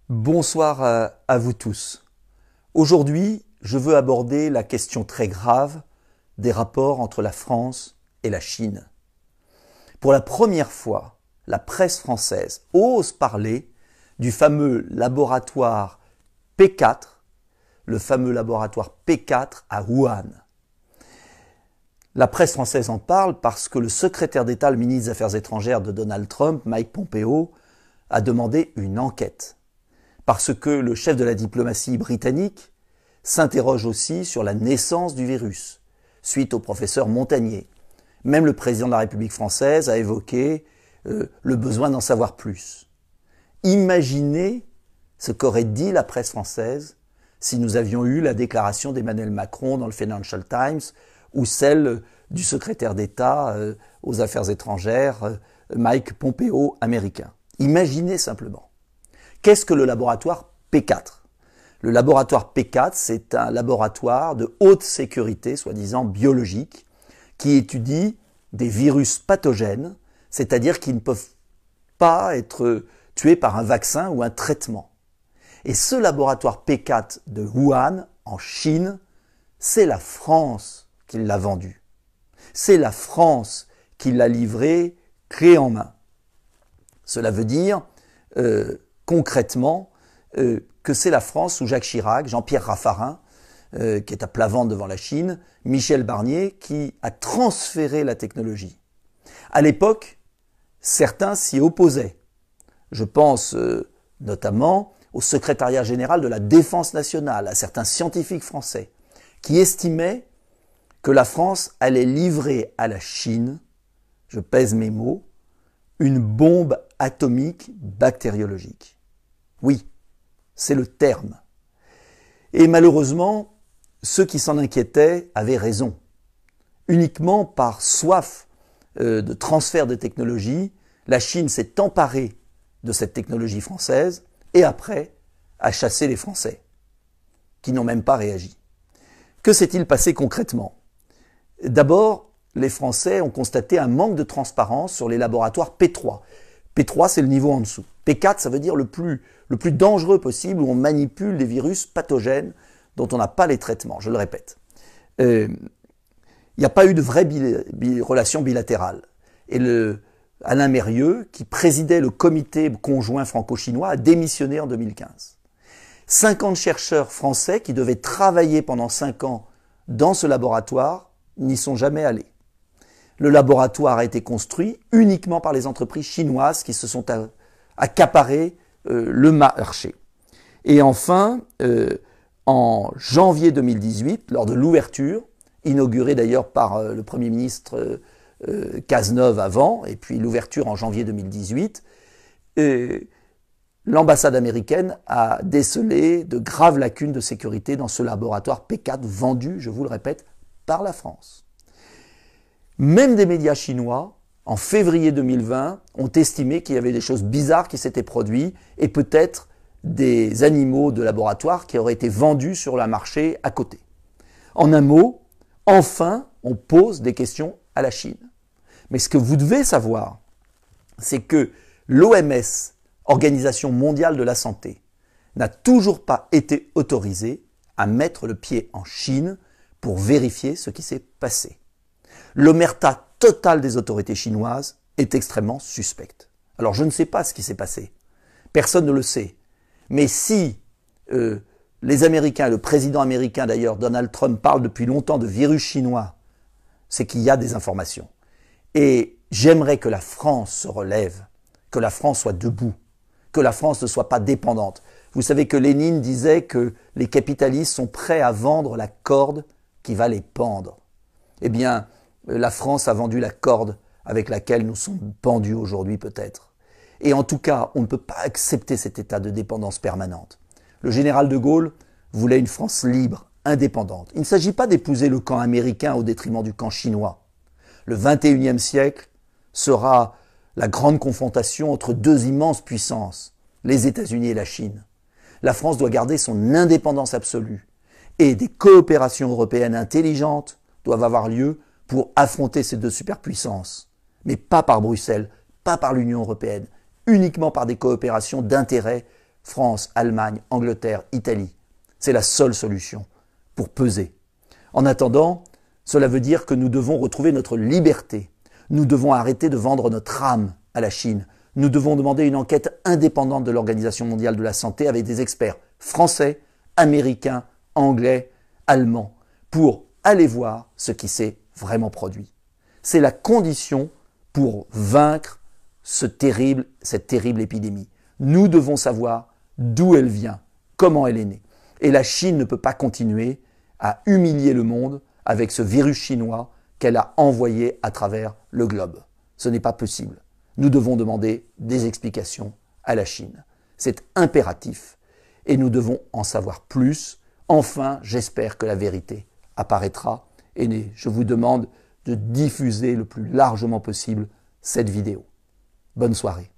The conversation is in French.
Bonsoir à vous tous. Aujourd'hui, je veux aborder la question très grave des rapports entre la France et la Chine. Pour la première fois, la presse française ose parler du fameux laboratoire P4, le fameux laboratoire P4 à Wuhan. La presse française en parle parce que le secrétaire d'État, le ministre des Affaires étrangères de Donald Trump, Mike Pompeo, a demandé une enquête. Parce que le chef de la diplomatie britannique s'interroge aussi sur la naissance du virus, suite au professeur Montagnier. Même le président de la République française a évoqué le besoin d'en savoir plus. Imaginez ce qu'aurait dit la presse française si nous avions eu la déclaration d'Emmanuel Macron dans le Financial Times ou celle du secrétaire d'État aux Affaires étrangères, Mike Pompeo, américain. Imaginez simplement. Qu'est-ce que le laboratoire P4 ? Le laboratoire P4, c'est un laboratoire de haute sécurité, soi-disant biologique, qui étudie des virus pathogènes, c'est-à-dire qui ne peuvent pas être tués par un vaccin ou un traitement. Et ce laboratoire P4 de Wuhan, en Chine, c'est la France qui l'a vendu. C'est la France qui l'a livré clé en main. Cela veut dire concrètement que c'est la France sous Jacques Chirac, Jean-Pierre Raffarin, qui est à plat ventre devant la Chine, Michel Barnier, qui a transféré la technologie. À l'époque, certains s'y opposaient. Je pense notamment au secrétariat général de la Défense nationale, à certains scientifiques français, qui estimaient que la France allait livrer à la Chine, je pèse mes mots, une bombe atomique bactériologique. Oui, c'est le terme. Et malheureusement, ceux qui s'en inquiétaient avaient raison. Uniquement par soif de transfert de technologie, la Chine s'est emparée de cette technologie française et après a chassé les Français, qui n'ont même pas réagi. Que s'est-il passé concrètement ? D'abord, les Français ont constaté un manque de transparence sur les laboratoires P3. P3, c'est le niveau en dessous. P4, ça veut dire le plus dangereux possible, où on manipule des virus pathogènes dont on n'a pas les traitements, je le répète. Il n'y a pas eu de vraie relation bilatérale. Et Alain Mérieux, qui présidait le comité conjoint franco-chinois, a démissionné en 2015. 50 chercheurs français qui devaient travailler pendant 5 ans dans ce laboratoire n'y sont jamais allés. Le laboratoire a été construit uniquement par les entreprises chinoises qui se sont accaparées le marché. Et enfin, en janvier 2018, lors de l'ouverture, inaugurée d'ailleurs par le Premier ministre Cazeneuve avant, et puis l'ouverture en janvier 2018, l'ambassade américaine a décelé de graves lacunes de sécurité dans ce laboratoire P4 vendu, je vous le répète, par la France. Même des médias chinois, en février 2020, ont estimé qu'il y avait des choses bizarres qui s'étaient produites et peut-être des animaux de laboratoire qui auraient été vendus sur le marché à côté. En un mot, enfin, on pose des questions à la Chine. Mais ce que vous devez savoir, c'est que l'OMS, Organisation mondiale de la santé, n'a toujours pas été autorisée à mettre le pied en Chine pour vérifier ce qui s'est passé. L'omerta totale des autorités chinoises est extrêmement suspecte. Alors je ne sais pas ce qui s'est passé. Personne ne le sait. Mais si les Américains, le président américain d'ailleurs, Donald Trump, parle depuis longtemps de virus chinois, c'est qu'il y a des informations. Et j'aimerais que la France se relève, que la France soit debout, que la France ne soit pas dépendante. Vous savez que Lénine disait que les capitalistes sont prêts à vendre la corde qui va les pendre. Eh bien, la France a vendu la corde avec laquelle nous sommes pendus aujourd'hui peut-être. Et en tout cas, on ne peut pas accepter cet état de dépendance permanente. Le général de Gaulle voulait une France libre, indépendante. Il ne s'agit pas d'épouser le camp américain au détriment du camp chinois. Le 21e siècle sera la grande confrontation entre deux immenses puissances, les États-Unis et la Chine. La France doit garder son indépendance absolue et des coopérations européennes intelligentes doivent avoir lieu pour affronter ces deux superpuissances. Mais pas par Bruxelles, pas par l'Union européenne, uniquement par des coopérations d'intérêt France, Allemagne, Angleterre, Italie. C'est la seule solution pour peser. En attendant, cela veut dire que nous devons retrouver notre liberté. Nous devons arrêter de vendre notre âme à la Chine. Nous devons demander une enquête indépendante de l'Organisation mondiale de la santé avec des experts français, américains, anglais, allemands, pour aller voir ce qui s'est vraiment produit. C'est la condition pour vaincre cette terrible épidémie. Nous devons savoir d'où elle vient, comment elle est née. Et la Chine ne peut pas continuer à humilier le monde avec ce virus chinois qu'elle a envoyé à travers le globe. Ce n'est pas possible. Nous devons demander des explications à la Chine. C'est impératif et nous devons en savoir plus. Enfin, j'espère que la vérité apparaîtra et je vous demande de diffuser le plus largement possible cette vidéo. Bonne soirée.